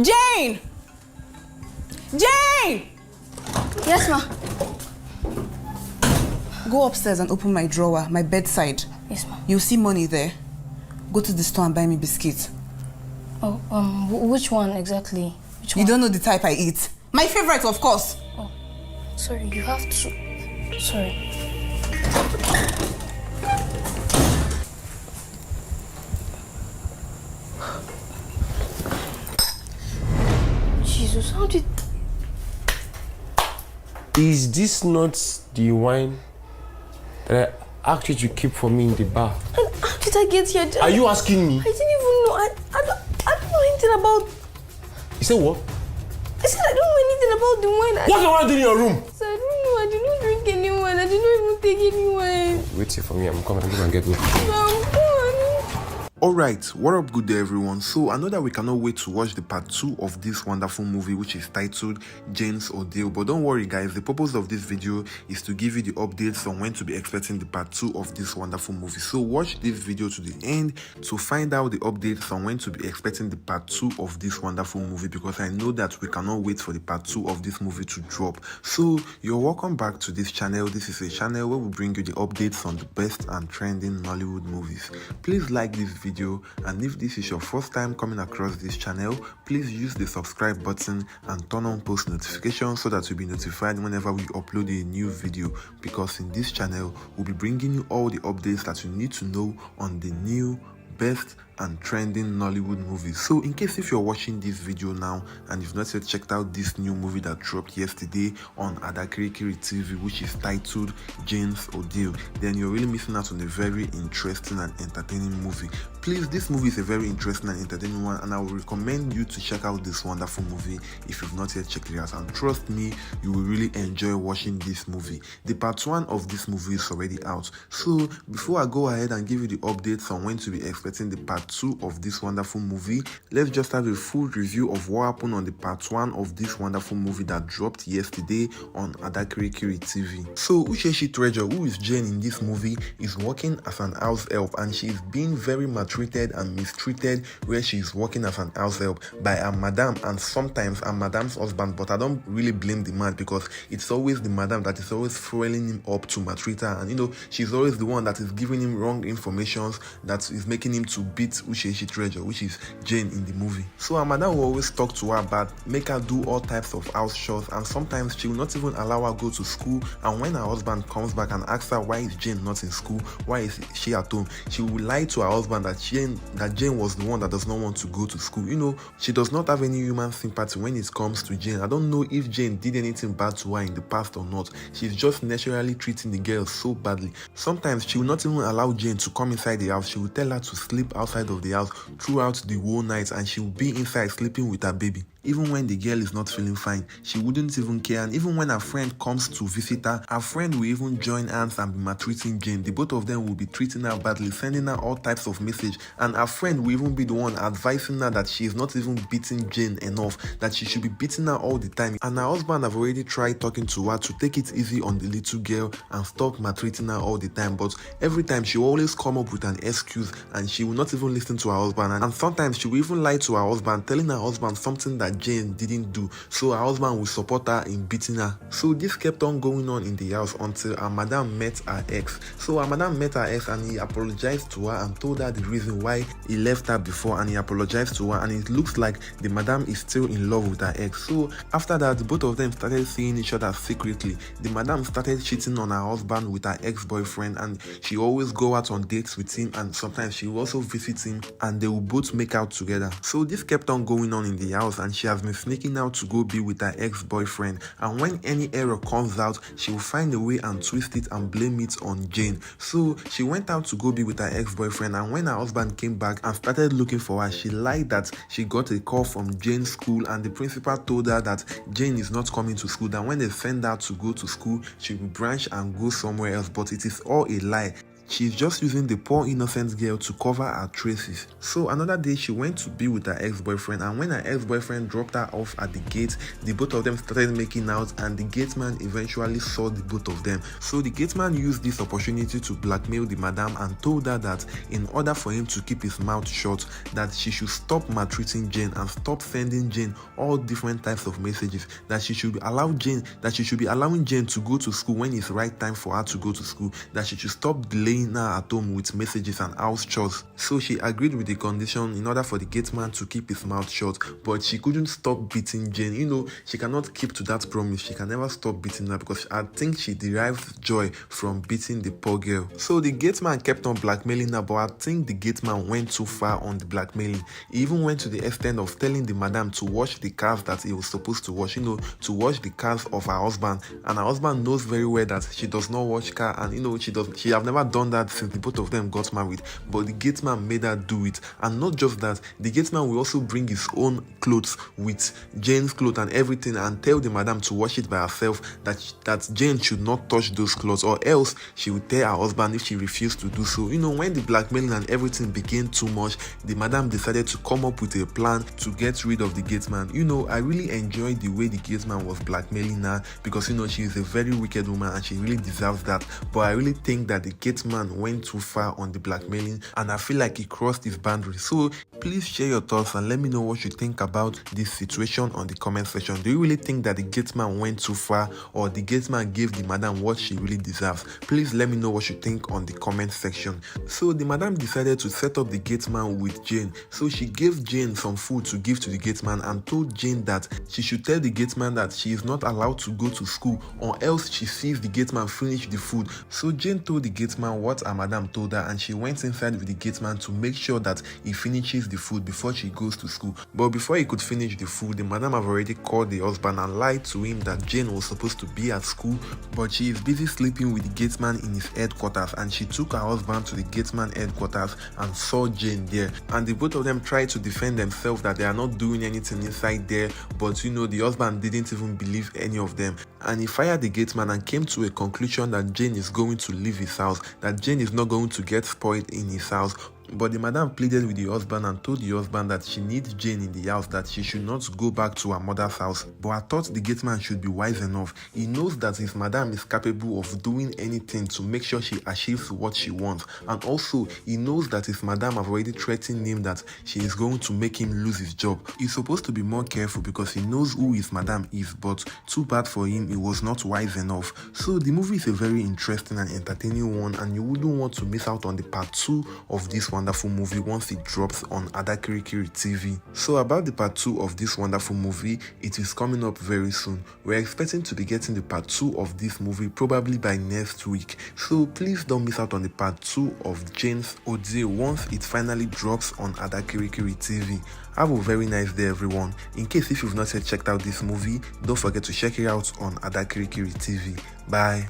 Jane! Jane! Yes, ma. Go upstairs and open my drawer, my bedside. Yes, ma. You'll see money there. Go to the store and buy me biscuits. Oh, which one exactly? Which one? You don't know the type I eat. My favorite, of course. Oh, sorry, you have to. Sorry. Jesus, how did... Is this not the wine that I asked you to keep for me in the bar? And how did I get here? Are you asking me? I didn't even know. I don't know anything about... You said what? I said I don't know anything about the wine. What am I doing in your room? So I don't know. I did not drink any wine. I did not even take any wine. Wait here for me. I'm coming. I'm going to get me. I'm gone. Alright, what up good day everyone? So I know that we cannot wait to watch the part 2 of this wonderful movie which is titled Jane's Ordeal, but don't worry guys, the purpose of this video is to give you the updates on when to be expecting the part 2 of this wonderful movie. So watch this video to the end to find out the updates on when to be expecting the part 2 of this wonderful movie, because I know that we cannot wait for the part 2 of this movie to drop. So you're welcome back to this channel. This is a channel where we bring you the updates on the best and trending Nollywood movies. Please like this video, and if this is your first time coming across this channel, please use the subscribe button and turn on post notifications so that you'll be notified whenever we upload a new video, because in this channel we'll be bringing you all the updates that you need to know on the new, best and trending Nollywood movies. So in case if you're watching this video now and you've not yet checked out this new movie that dropped yesterday on Adakirikiri TV, which is titled Jane's Ordeal, then you're really missing out on a very interesting and entertaining movie. Please, this movie is a very interesting and entertaining one, and I would recommend you to check out this wonderful movie if you've not yet checked it out, and trust me, you will really enjoy watching this movie. The part 1 of this movie is already out, so before I go ahead and give you the updates on when to be expecting the part 2 of this wonderful movie, let's just have a full review of what happened on the part 1 of this wonderful movie that dropped yesterday on Adakirikiri TV. So UCHECHI Treasure, who is Jane in this movie, is working as an house help, and she is being very maltreated and mistreated where she is working as an house help by her madam and sometimes her madam's husband. But I don't really blame the man, because it's always the madam that is always fueling him up to maltreat her, and you know, she's always the one that is giving him wrong information that is making him to beat UCHECHI Treasure, which is Jane in the movie. So her mother will always talk to her but make her do all types of house chores, and sometimes she will not even allow her go to school. And when her husband comes back and asks her why is Jane not in school, why is she at home, she will lie to her husband that Jane was the one that does not want to go to school. You know, she does not have any human sympathy when it comes to Jane. I don't know if Jane did anything bad to her in the past or not. She's just naturally treating the girl so badly. Sometimes she will not even allow Jane to come inside the house. She will tell her to sleep outside of the house throughout the whole night, and she will be inside sleeping with her baby. Even when the girl is not feeling fine, she wouldn't even care. And even when her friend comes to visit her, her friend will even join hands and be maltreating Jane. The both of them will be treating her badly, sending her all types of messages, and her friend will even be the one advising her that she is not even beating Jane enough, that she should be beating her all the time. And her husband have already tried talking to her to take it easy on the little girl and stop maltreating her all the time, but every time she will always come up with an excuse, and she will not even listen to her husband. And sometimes she will even lie to her husband, telling her husband something that Jane didn't do, so her husband will support her in beating her. So this kept on going on in the house until her madam met her ex. So her madam met her ex, and he apologized to her and told her the reason why he left her before, and he apologized to her, and it looks like the madam is still in love with her ex. So after that, both of them started seeing each other secretly. The madam started cheating on her husband with her ex-boyfriend, and she always go out on dates with him, and sometimes she will also visit him, and they will both make out together. So this kept on going on in the house, and she has been sneaking out to go be with her ex-boyfriend, and when any error comes out, she will find a way and twist it and blame it on Jane. So she went out to go be with her ex-boyfriend, and when her husband came back and started looking for her, she lied that she got a call from Jane's school, and the principal told her that Jane is not coming to school, that when they send her to go to school, she will branch and go somewhere else. But it is all a lie. she's just using the poor innocent girl to cover her traces. So another day she went to be with her ex-boyfriend, and when her ex-boyfriend dropped her off at the gate, the both of them started making out, and the gateman eventually saw the both of them. So the gateman used this opportunity to blackmail the madam and told her that in order for him to keep his mouth shut, that she should stop maltreating Jane and stop sending Jane all different types of messages, that she should be allowing Jane to go to school when it's right time for her to go to school, that she should stop delaying her at home with messages and house chores. So she agreed with the condition in order for the gateman to keep his mouth shut, but she couldn't stop beating Jane. You know, she cannot keep to that promise. She can never stop beating her because I think she derives joy from beating the poor girl. So the gateman kept on blackmailing her, but I think the gateman went too far on the blackmailing. He even went to the extent of telling the madam to wash the cars that he was supposed to wash, you know, to wash the cars of her husband. And her husband knows very well that she does not wash car, and you know, she have never done that since the both of them got married. But the gateman made her do it. And not just that, the gateman will also bring his own clothes with Jane's clothes and everything, and tell the madam to wash it by herself, that Jane should not touch those clothes, or else she would tell her husband if she refused to do so. You know, when the blackmailing and everything became too much, the madam decided to come up with a plan to get rid of the gateman. You know, I really enjoyed the way the gateman was blackmailing her, because you know, she is a very wicked woman and she really deserves that. But I really think that the gateman went too far on the blackmailing, and I feel like he crossed his boundaries. So please share your thoughts and let me know what you think about this situation on the comment section. Do you really think that the gateman went too far, or the gateman gave the madam what she really deserves? Please let me know what you think on the comment section. So the madam decided to set up the gateman with Jane. So she gave Jane some food to give to the gateman and told Jane that she should tell the gateman that she is not allowed to go to school, or else she sees the gateman finish the food. So Jane told the gateman what her madam told her, and she went inside with the gateman to make sure that he finishes the food before she goes to school. But before he could finish the food, the madam have already called the husband and lied to him that Jane was supposed to be at school, but she is busy sleeping with the gateman in his headquarters. And she took her husband to the gateman headquarters and saw Jane there, and the both of them tried to defend themselves that they are not doing anything inside there. But you know, the husband didn't even believe any of them, and he fired the gateman and came to a conclusion that Jane is going to leave his house, that Jane is not going to get spoiled in his house. But the madam pleaded with the husband and told the husband that she needs Jane in the house, that she should not go back to her mother's house. But I thought the gateman should be wise enough. He knows that his madam is capable of doing anything to make sure she achieves what she wants. And also, he knows that his madam have already threatened him that she is going to make him lose his job. He's supposed to be more careful because he knows who his madam is, but too bad for him, he was not wise enough. So the movie is a very interesting and entertaining one, and you wouldn't want to miss out on the part 2 of this wonderful movie once it drops on Adakirikiri TV. So about the part 2 of this wonderful movie, it is coming up very soon. We're expecting to be getting the part 2 of this movie probably by next week. So please don't miss out on the part 2 of Jane's ORDEAL once it finally drops on Adakirikiri TV. Have a very nice day, everyone. In case if you've not yet checked out this movie, don't forget to check it out on Adakirikiri TV. Bye.